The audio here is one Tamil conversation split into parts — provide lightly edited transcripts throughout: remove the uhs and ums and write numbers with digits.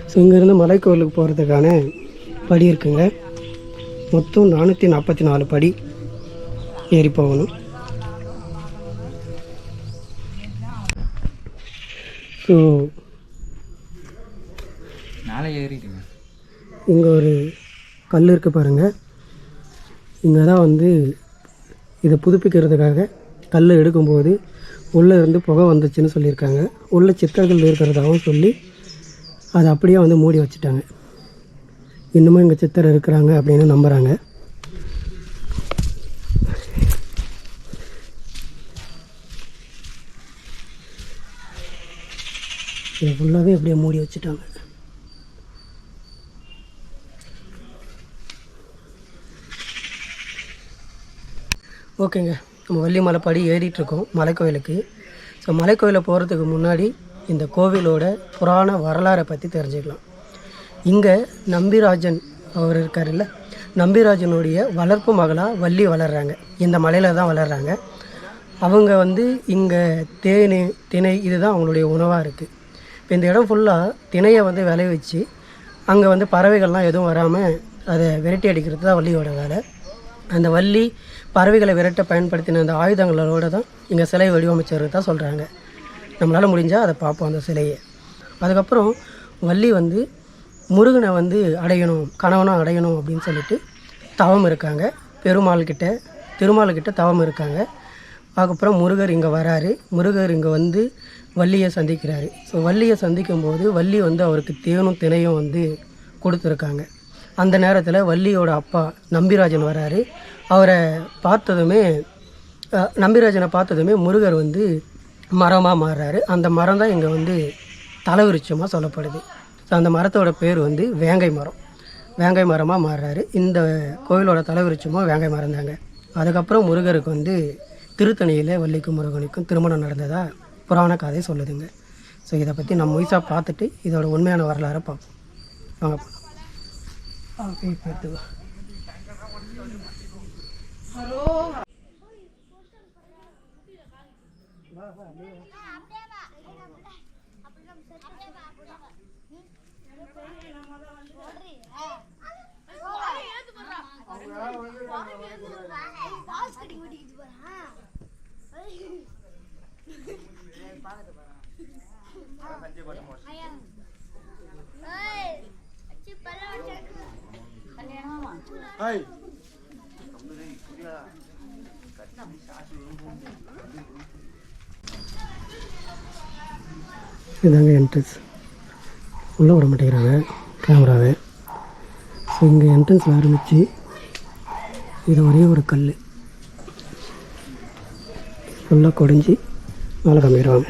ஸோ இங்கேருந்து மலைக்கோவிலுக்கு போகிறதுக்கான படி இருக்குங்க. மொத்தம் 444 படி ஏறி போகணும். ஸோ இங்கே ஒரு கல் இருக்குது பாருங்கள். இங்கே தான் வந்து இதை புதுப்பிக்கிறதுக்காக கல் எடுக்கும்போது உள்ளே இருந்து புகை வந்துச்சுன்னு சொல்லியிருக்காங்க. உள்ள சித்தர்கள் இருக்கிறதாகவும் சொல்லி அதை அப்படியே வந்து மூடி வச்சுட்டாங்க. இன்னமும் இங்கே சித்தர் இருக்கிறாங்க அப்படின்னு நம்புகிறாங்க. இதை ஃபுல்லாகவே அப்படியே மூடி வச்சுட்டாங்க. ஓகேங்க, நம்ம வள்ளிமலை படி ஏறிட்டுருக்கோம் மலைக்கோயிலுக்கு. ஸோ மலைக்கோயிலை போகிறதுக்கு முன்னாடி இந்த கோவிலோட புராண வரலாறை பற்றி தெரிஞ்சுக்கலாம். இங்கே நம்பிராஜன் அவர் இருக்கார்ல, நம்பிராஜனுடைய வளர்ப்பு மகளாக வள்ளி வளர்கிறாங்க. இந்த மலையில் தான் வளர்கிறாங்க. அவங்க வந்து இங்கே திணை இதுதான் அவங்களுடைய உணவாக இருக்குது. இப்போ இந்த இடம் ஃபுல்லாக திணையை வந்து விளைய வச்சு அங்கே வந்து பறவைகள்லாம் எதுவும் வராமல் அதை விரட்டி அடிக்கிறது தான் வள்ளியோட வேலை. அந்த வள்ளி பறவைகளை விரட்ட பயன்படுத்தின அந்த ஆயுதங்களோடு தான் இங்கே சிலை வடிவமைச்சது தான் சொல்கிறாங்க. நம்மளால் முடிஞ்சால் அதை பார்ப்போம் அந்த சிலையை. அதுக்கப்புறம் வள்ளி வந்து முருகனை வந்து அடையணும், கணவனாக அடையணும் அப்படின்னு சொல்லிட்டு தவம் இருக்காங்க. திருமால்கிட்ட தவம் இருக்காங்க. அதுக்கப்புறம் முருகர் இங்கே வராரு. முருகர் இங்கே வந்து வள்ளியை சந்திக்கிறாரு. ஸோ வள்ளியை சந்திக்கும்போது வள்ளி வந்து அவருக்கு தேனும் திணையும் வந்து கொடுத்துருக்காங்க. அந்த நேரத்தில் வள்ளியோட அப்பா நம்பிராஜன் வராரு. அவரை பார்த்ததுமே நம்பிராஜனை பார்த்ததுமே முருகர் வந்து மரமாக மாறுறாரு. அந்த மரம் தான் இங்கே வந்து தலைவிருட்சமாக சொல்லப்படுது. ஸோ அந்த மரத்தோட பேர் வந்து வேங்கை மரம். வேங்கை மரமாக மாறுறாரு. இந்த கோவிலோட தலைவிருட்சமாக வேங்கை மரம் தாங்க. அதுக்கப்புறம் முருகருக்கு வந்து திருத்தணியில் வள்ளிக்கும் முருகனுக்கும் திருமணம் நடந்ததா புராண கதை சொல்லுதுங்க. ஸோ இதை பற்றி நம்ம முயற்சாக பார்த்துட்டு இதோட உண்மையான வரலாறை பார்ப்போம். வாங்க போகலாம். இதாங்க என்ட்ரன்ஸ். உள்ளே விட மாட்டேங்கிறாங்க கேமராவை. ஸோ இங்கே என்ட்ரன்ஸில் ஆரம்பித்து இது ஒரே ஒரு கல் ஃபுல்லாக கொடைஞ்சி மேலே காமிடுவாங்க.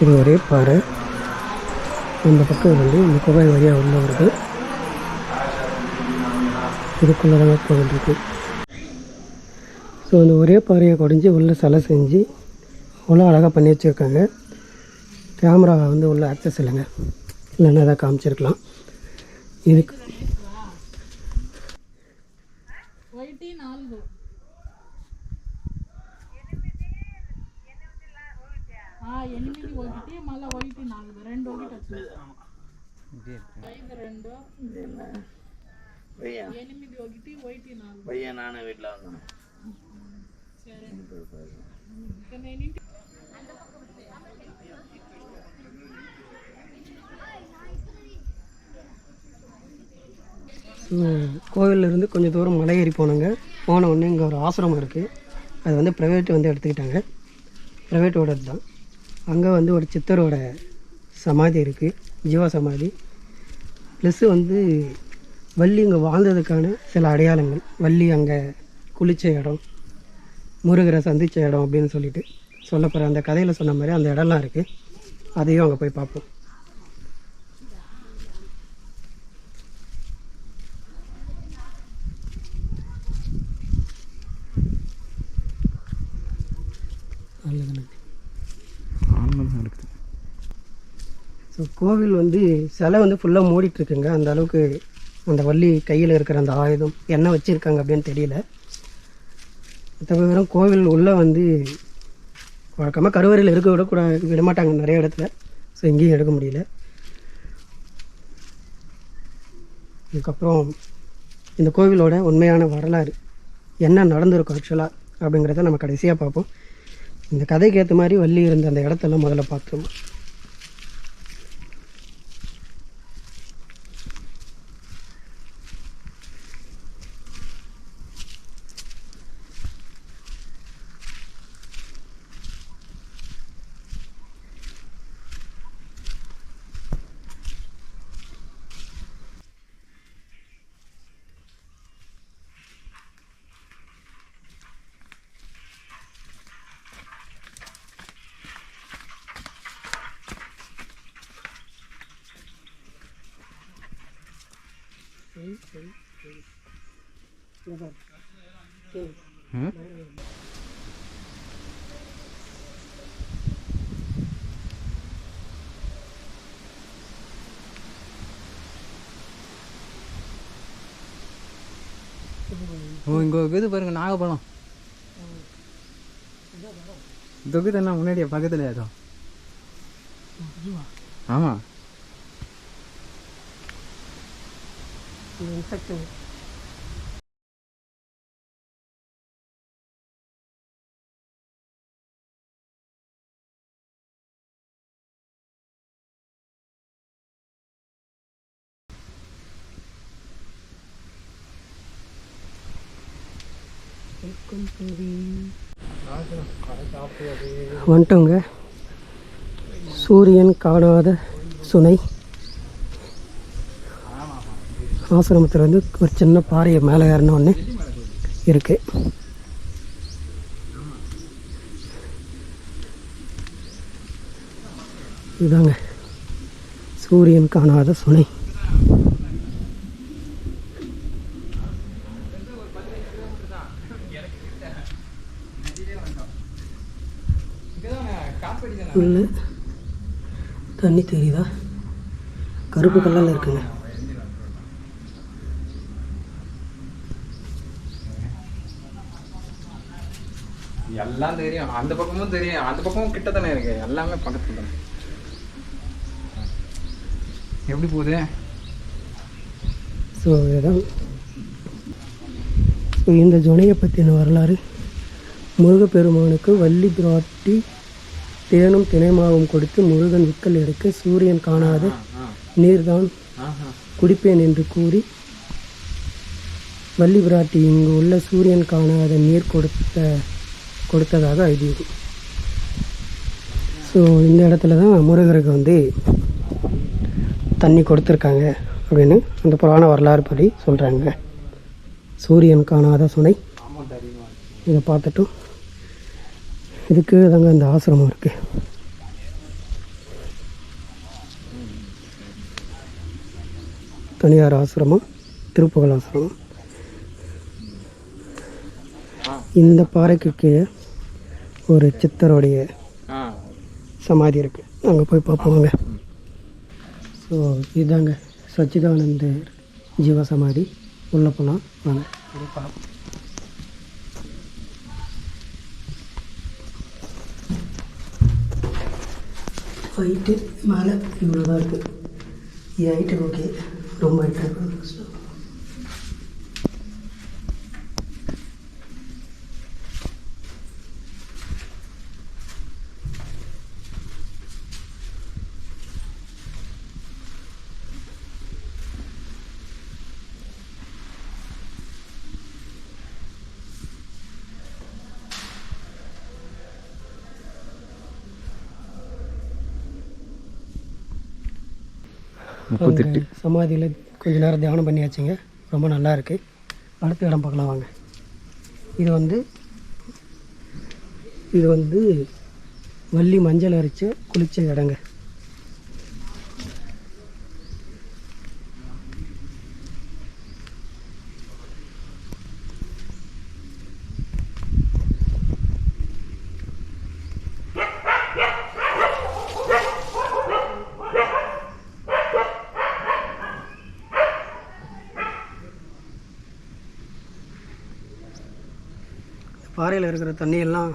இது ஒரே பாறை. இந்த பக்கம் வந்து இந்த குகை வழியாக உள்ள வருது. இதுக்குள்ளே தான் கோவில் இருக்குது. ஸோ அந்த ஒரே பாறையை குடைஞ்சி உள்ளே சிலை செஞ்சு அவ்வளோ அழகாக பண்ணி வச்சுருக்காங்க. கேமரா வந்து உள்ள ஆக்சஸ் இல்லைங்க, இல்லைன்னா எதாவது காமிச்சிருக்கலாம். இதுக்கு கோவிலிருந்து கொஞ்சம் தூரம் மலை ஏறி போனோங்க. போன உடனே இங்கே ஒரு ஆசிரமம் இருக்குது. அது வந்து ப்ரைவேட் வந்து எடுத்துக்கிட்டாங்க. ப்ரைவேட்டோடது தான். அங்கே வந்து ஒரு சித்தரோட சமாதி இருக்குது, ஜீவா சமாதி. ப்ளஸ்ஸு வந்து வள்ளி இங்கே வாழ்ந்ததுக்கான சில அடையாளங்கள், வள்ளி அங்கே குளித்த இடம், முருகரை சந்தித்த இடம் அப்படின்னு சொல்லிட்டு சொல்லப்படுற அந்த கதையில் சொன்ன மாதிரி அந்த இடம்லாம் இருக்குது. அதையும் அங்கே போய் பார்ப்போம். இருக்குது. ஸோ கோவில் வந்து சிலை வந்து ஃபுல்லாக மூடிட்டுருக்குங்க. அந்த அளவுக்கு அந்த வள்ளி கையில் இருக்கிற அந்த ஆயுதம் என்ன வச்சுருக்காங்க அப்படின்னு தெரியல. தவிர கோவில் உள்ளே வந்து வழக்கமாக கருவறையில் இருக்க விடமாட்டாங்க நிறைய இடத்துல. ஸோ எங்கேயும் எடுக்க முடியல. இதுக்கப்புறம் இந்த கோவிலோட உண்மையான வரலாறு என்ன நடந்திருக்கும் ஆக்சுவலாக அப்படிங்கிறத நம்ம கடைசியாக பார்ப்போம். இந்த கதைக்கு ஏற்ற மாதிரி வள்ளி இருந்த அந்த இடத்தெல்லாம் முதல்ல பார்த்துருவோம். ஓ இங்கே இருக்குது பாருங்க, நாகப்பழம் தொகுது என்ன முன்னாடியே பக்கத்தில் ஏதோ. ஆமாம், வந்துட்டோங்க. சூரியன் காணாத சுனை ஆசிரமத்தில் வந்து ஒரு சின்ன பாறையை மேலே ஏறின ஒன்று இருக்குது. இதுதாங்க சூரியன் காணாத சுனை. உள்ள தண்ணி தெரியுதா? கருப்பு கலரில் இருக்குங்க. எல்லாம் தெரியும், அந்த பக்கமும் தெரியும், அந்த பக்கமும் கிட்ட தானே இருக்கு, எல்லாமே பக்கத்துல தானே. எப்படி போகுது? ஸோ இதுதான் இந்த ஜொனையை பற்றின வரலாறு. முருகப்பெருமானுக்கு வள்ளி பிராட்டி தேனும் தினைமாவும் கொடுத்து முருகன் விக்கல் எடுக்க சூரியன் காணாத நீர்தான் குடிப்பேன் என்று கூறி வள்ளி பிராட்டி இங்கு உள்ள சூரியன் காணாத நீர் கொடுத்ததாக ஐதீகம். ஸோ இந்த இடத்துல தான் முருகருக்கு வந்து தண்ணி கொடுத்துருக்காங்க அப்படின்னு அந்த புராண வரலாறு படி சொல்கிறாங்க. சூரியன் காணாத சுனை. இதை பார்த்துட்டும் இதுக்கு தாங்க அந்த ஆசிரமம் இருக்குது. தனியார் ஆசிரமம், திருப்புகழ் ஆசிரமம். இந்த பாறைக்கு கீழே ஒரு சித்தருடைய சமாதி இருக்குது, அங்கே போய் பார்ப்போங்க. ஸோ இதுதாங்க சச்சிதானந்தர் ஜீவ சமாதி. உள்ளே போனால் வாங்க பார்ப்போம். ஹைட்டு மேலே இவ்வளோ தான் இருக்குது. ஹைட்டுக்கு ஓகே, ரொம்ப ஹைட்டாக இருக்குது. சமாதியில் கொஞ்ச நேரம் தியானம் பண்ணியாச்சுங்க, ரொம்ப நல்லா இருக்குது. அடுத்த இடம் பார்க்கலாம் வாங்க. இது வந்து வள்ளி மஞ்சள் அரைச்ச குளிச்ச இடங்க. பாறையில் இருக்கிற தண்ணியெல்லாம்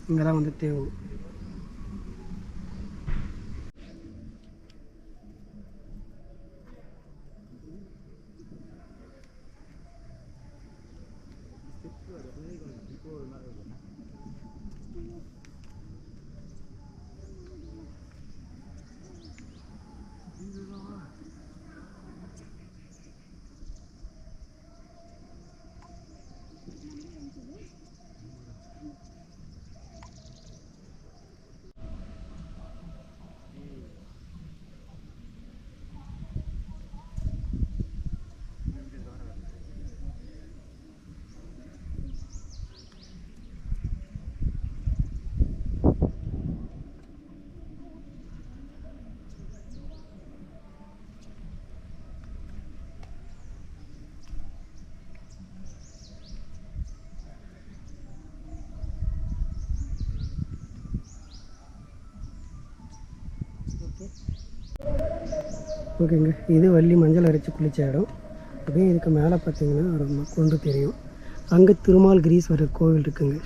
இங்கே தான் வந்து தேவும். ஓகேங்க, இது வள்ளி மஞ்சள் அரைச்சி குளிச்ச இடம். அப்படியே இதுக்கு மேலே பார்த்தீங்கன்னா ரொம்ப கொண்டு தெரியும். அங்கே திருமால் கிரீஸ்வரர் கோவில் இருக்குங்க.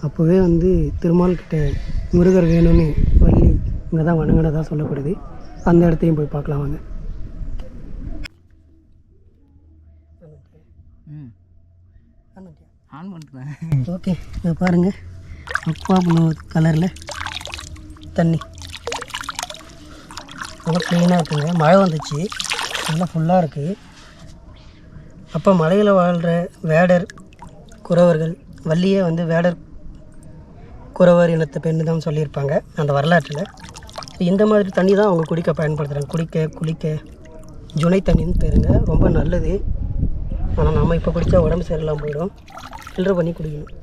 அப்போவே வந்து திருமால் கிட்ட முருகர் வேணும்னு வள்ளி இங்கே தான் வணங்கினதாக சொல்லப்படுது. அந்த இடத்தையும் போய் பார்க்கலாம் வாங்க. ஆன் பண்ணுறேன். ஓகே, பாருங்கள், அப்பா ப்ளூ கலரில் தண்ணி நல்லா க்ளீனாக இருக்குங்க. மழை வந்துச்சு, நல்லா ஃபுல்லாக இருக்குது. அப்போ மலையில் வாழ்கிற வேடர் குறவர்கள், வள்ளியே வந்து வேடர் குறவர் இனத்தை பெண்ணு தான் சொல்லியிருப்பாங்க அந்த வரலாற்றில். இந்த மாதிரி தண்ணி தான் அவங்க குடிக்க பயன்படுத்துகிறாங்க. குளிக்க ஜுனை தண்ணின்னு பேருங்க. ரொம்ப நல்லது. ஆனால் நம்ம இப்போ குடித்தா உடம்பு சரியில்லாமல் போயிடும். ஃபில்டர் பண்ணி குடிக்கணும்.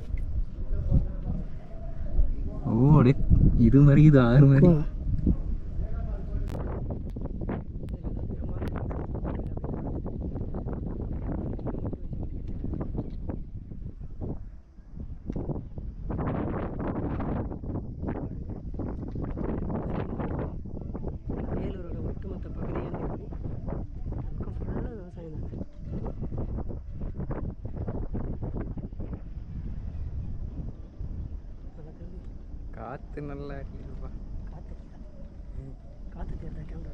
ஓ, இது மாதிரி இது ஆறு மாதிரி. காற்று நல்லா அடிக்குதுப்பா. காற்று தேர்தா கேமரா.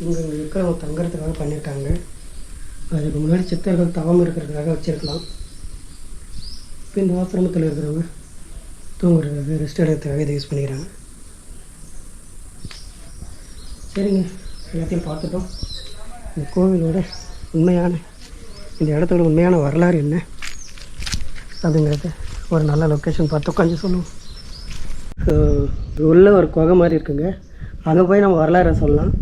இங்கே இருக்கிறவங்க தங்குறதுக்காக பண்ணியிருக்காங்க. அதுக்கு முன்னாடி சித்தர்கள் தவம் இருக்கிறதுக்காக வச்சுருக்கலாம். இப்போ இந்த ஆசிரமத்தில் இருக்கிறவங்க தூங்குறதுக்காக, ரெஸ்ட் எடுக்கிறதுக்காக இதை யூஸ் பண்ணிக்கிறாங்க. சரிங்க, எல்லாத்தையும் பார்த்துட்டோம். இந்த கோவிலோட உண்மையான, இந்த இடத்தோட உண்மையான வரலாறு என்ன அப்படிங்கிறத ஒரு நல்ல லொக்கேஷன் பார்த்து உட்காந்து சொல்லுவோம். உள்ள ஒரு குகை மாதிரி இருக்குங்க. அங்கே போய் நம்ம வரலாறை சொல்லலாம்.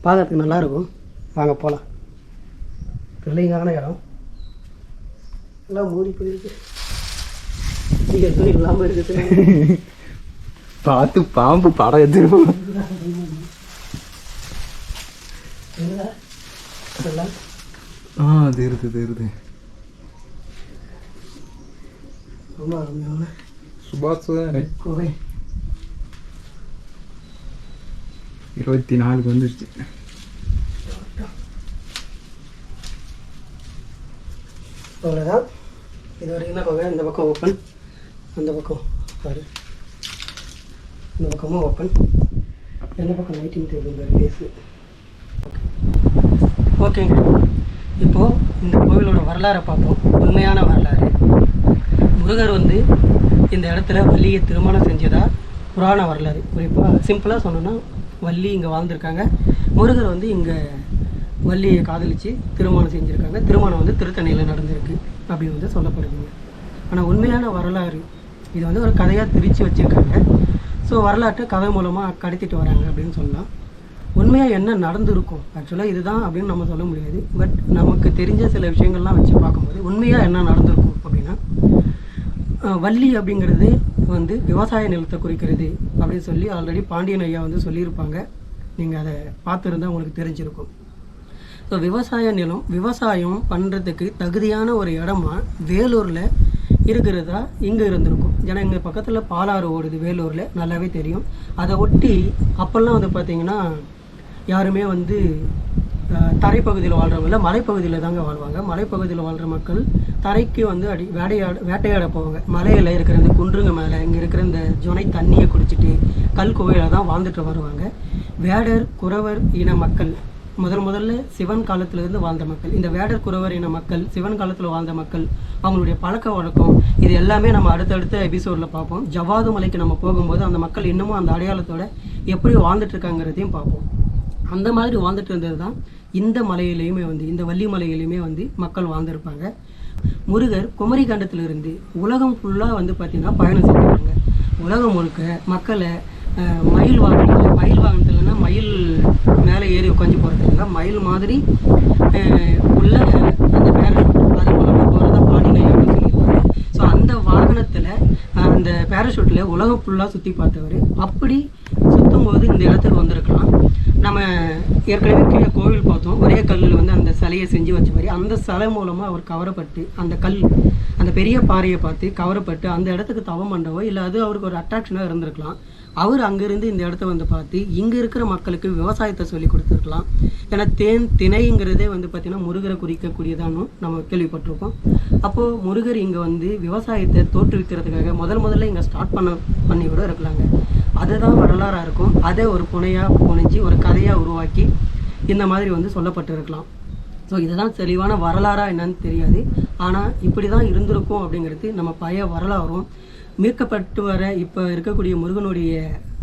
பார்க்கறதுக்கு நல்லாயிருக்கும். வாங்க போகலாம். தெளிவான இடம், எல்லாம் மூடி போயிருக்கு. இங்கே துணி இல்லாமல் இருக்குது. பார்த்து பாம்பு படம் எடுத்துருவோம். தெரியுது. ரொம்ப அருமையான சுபாஷ் கோவை 24 வந்துருச்சு. அவ்வளோதான். இது வரைக்கும் தான் கோவை. இந்த பக்கம் ஓப்பன், அந்த பக்கம் பாரு, இந்த பக்கமும் ஓப்பன். எந்த பக்கம் லைட்டிங் டேபிள் பேஸு. ஓகேங்க, இப்போது இந்த கோவிலோட வரலாறை பார்ப்போம். உண்மையான வரலாறு. முருகர் வந்து இந்த இடத்துல வள்ளியை திருமணம் செஞ்சதா புராண வரலாறு. குறிப்பாக சிம்பிளாக சொன்னோன்னா, வள்ளி இங்கே வாழ்ந்திருக்காங்க. முருகர் வந்து இங்கே வள்ளியை காதலித்து திருமணம் செஞ்சுருக்காங்க. திருமணம் வந்து திருத்தணியில் நடந்திருக்கு அப்படி வந்து சொல்லப்படுதுங்க. ஆனால் உண்மையான வரலாறு இது வந்து ஒரு கதையாக திரித்து வச்சுருக்காங்க. ஸோ வரலாற்றை கதை மூலமாக கடத்திட்டு வராங்க அப்படின்னு சொல்லலாம். உண்மையாக என்ன நடந்திருக்கும் ஆக்சுவலாக இதுதான் அப்படின்னு நம்ம சொல்ல முடியாது. பட் நமக்கு தெரிஞ்ச சில விஷயங்கள்லாம் வச்சு பார்க்கும்போது உண்மையாக என்ன நடந்திருக்கும் அப்படின்னா, வள்ளி அப்படிங்கிறது வந்து விவசாய நிலத்தை குறிக்கிறது அப்படின்னு சொல்லி ஆல்ரெடி பாண்டியன் ஐயா வந்து சொல்லியிருப்பாங்க. நீங்கள் அதை பார்த்துருந்தா உங்களுக்கு தெரிஞ்சிருக்கும். ஸோ விவசாய நிலம் விவசாயம் பண்ணுறதுக்கு தகுதியான ஒரு இடமா வேலூரில் இருக்கிறதா இங்கே இருந்திருக்கும். ஏன்னா இங்கே பக்கத்தில் பாலாறு ஓடுது வேலூரில், நல்லாவே தெரியும். அதை ஒட்டி அப்போல்லாம் வந்து பார்த்திங்கன்னா யாருமே வந்து தரைப்பகுதியில் வாழ்கிறவங்கள மலைப்பகுதியில் தாங்க வாழ்வாங்க. மலைப்பகுதியில் வாழ்கிற மக்கள் தரைக்கு வந்து வேட்டையாட போவாங்க. மலையில் இருக்கிற இந்த குன்றுங்க மேலே இங்கே இருக்கிற இந்த ஜொனை தண்ணியை குடிச்சிட்டு கல் கோயிலில் தான் வாழ்ந்துட்டு வருவாங்க. வேடர் குறவர் இன மக்கள் முதல்ல சிவன் காலத்திலிருந்து வாழ்ந்த மக்கள். இந்த வேடர் குறவர் இன மக்கள் சிவன் காலத்தில் வாழ்ந்த மக்கள், அவங்களுடைய பழக்க வழக்கம் இது எல்லாமே நம்ம அடுத்தடுத்த எபிசோடில் பார்ப்போம். ஜவ்வாது மலைக்கு நம்ம போகும்போது அந்த மக்கள் இன்னமும் அந்த அடையாளத்தோட எப்படி வாழ்ந்துட்டு இருக்காங்கிறதையும் பார்ப்போம். அந்த மாதிரி வாழ்ந்துட்டு இருந்தது தான் இந்த மலையிலையுமே வந்து, இந்த வள்ளி மலையிலையுமே வந்து மக்கள் வாழ்ந்துருப்பாங்க. முருகர் குமரி கண்டத்திலிருந்து உலகம் ஃபுல்லாக வந்து பார்த்திங்கன்னா பயணம் செஞ்சுருக்காங்க. உலகம் முழுக்க மக்களை மயில் வாகனத்துலன்னா மயில் மேலே ஏறி உட்காந்து போகிறதுல மயில் மாதிரி உள்ள அந்த பேரஷூட் அது மூலமாக போகிறதா பாண்டியன் அப்படின்னு சொல்லியிருப்பாங்க. ஸோ அந்த வாகனத்தில் அந்த பேரஷூட்டில் உலகம் ஃபுல்லாக சுற்றி பார்த்தவர். அப்படி சுற்றும் போது இந்த இடத்துக்கு வந்திருக்கலாம். நம்ம ஏற்கனவே கீழே கோவில் பார்த்தோம், ஒரே கல்லில் வந்து அந்த சிலையை செஞ்சு வச்ச மாதிரி அந்த சிலை மூலமாக அவர் கவரப்பட்டு அந்த கல் அந்த பெரிய பாறையை பார்த்து கவரப்பட்டு அந்த இடத்துக்கு தவம் பண்ணவோ இல்லை அது அவருக்கு ஒரு அட்ராக்ஷனாக இருந்திருக்கலாம். அவர் அங்கேருந்து இந்த இடத்த வந்து பார்த்து இங்கே இருக்கிற மக்களுக்கு விவசாயத்தை சொல்லி கொடுத்துருக்கலாம். ஏன்னா திணைங்கிறதே வந்து பார்த்திங்கன்னா முருகரை குறிக்கக்கூடியதானும் நம்ம கேள்விப்பட்டிருக்கோம். அப்போது முருகர் இங்கே வந்து விவசாயத்தை தோற்றுவிக்கிறதுக்காக முதல்ல இங்கே ஸ்டார்ட் பண்ணி கூட இருக்கலாங்க. அதுதான் வரலாறாக இருக்கும். அதை ஒரு புனைஞ்சு ஒரு கதையாக உருவாக்கி இந்த மாதிரி வந்து சொல்லப்பட்டு இருக்கலாம். ஸோ இதுதான் தெளிவான வரலாறாக என்னன்னு தெரியாது. ஆனால் இப்படி தான் இருந்திருக்கும் அப்படிங்கிறது நம்ம பழைய வரலாறும் மீட்கப்பட்டு வர இப்போ இருக்கக்கூடிய முருகனுடைய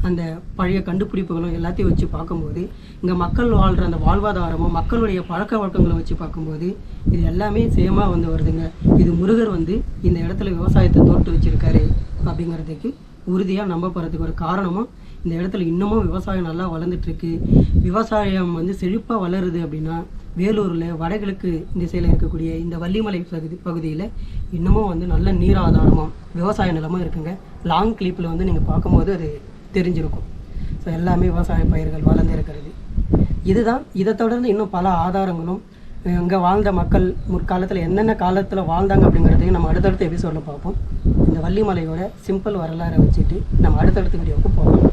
அந்த பழைய கண்டுபிடிப்புகளும் எல்லாத்தையும் வச்சு பார்க்கும்போது, இங்கே மக்கள் வாழ்கிற அந்த வாழ்வாதாரமும் மக்களுடைய பழக்க வழக்கங்களை வச்சு பார்க்கும்போது இது எல்லாமே சேமாக வந்து வருதுங்க. இது முருகர் வந்து இந்த இடத்துல விவசாயத்தை தோற்று வச்சிருக்காரு அப்படிங்கிறதுக்கு உறுதியாக நம்ப போகிறதுக்கு ஒரு காரணமும், இந்த இடத்துல இன்னமும் விவசாயம் நல்லா வளர்ந்துட்டுருக்கு. விவசாயம் வந்து செழிப்பாக வளருது அப்படின்னா வேலூரில் வடகிழக்கு திசையில் இருக்கக்கூடிய இந்த வள்ளிமலை பகுதியில் இன்னமும் வந்து நல்ல நீர் ஆதாரமும் விவசாய நிலமும் இருக்குங்க. லாங் கிளிப்பில் வந்து நீங்கள் பார்க்கும்போது அது தெரிஞ்சிருக்கும். ஸோ எல்லாமே விவசாய பயிர்கள் வளர்ந்து இருக்கிறது இதுதான். இதை தொடர்ந்து இன்னும் பல ஆதாரங்களும் இங்கே வாழ்ந்த மக்கள் முற்காலத்தில் என்னென்ன காலத்தில் வாழ்ந்தாங்க அப்படிங்கிறதையும் நம்ம அடுத்தடுத்த எபிசோடில் பார்ப்போம். இந்த வள்ளிமலையோட சிம்பிள் வரலாறை வச்சுட்டு நம்ம அடுத்தடுத்த வீடியோவுக்கு போகலாம்.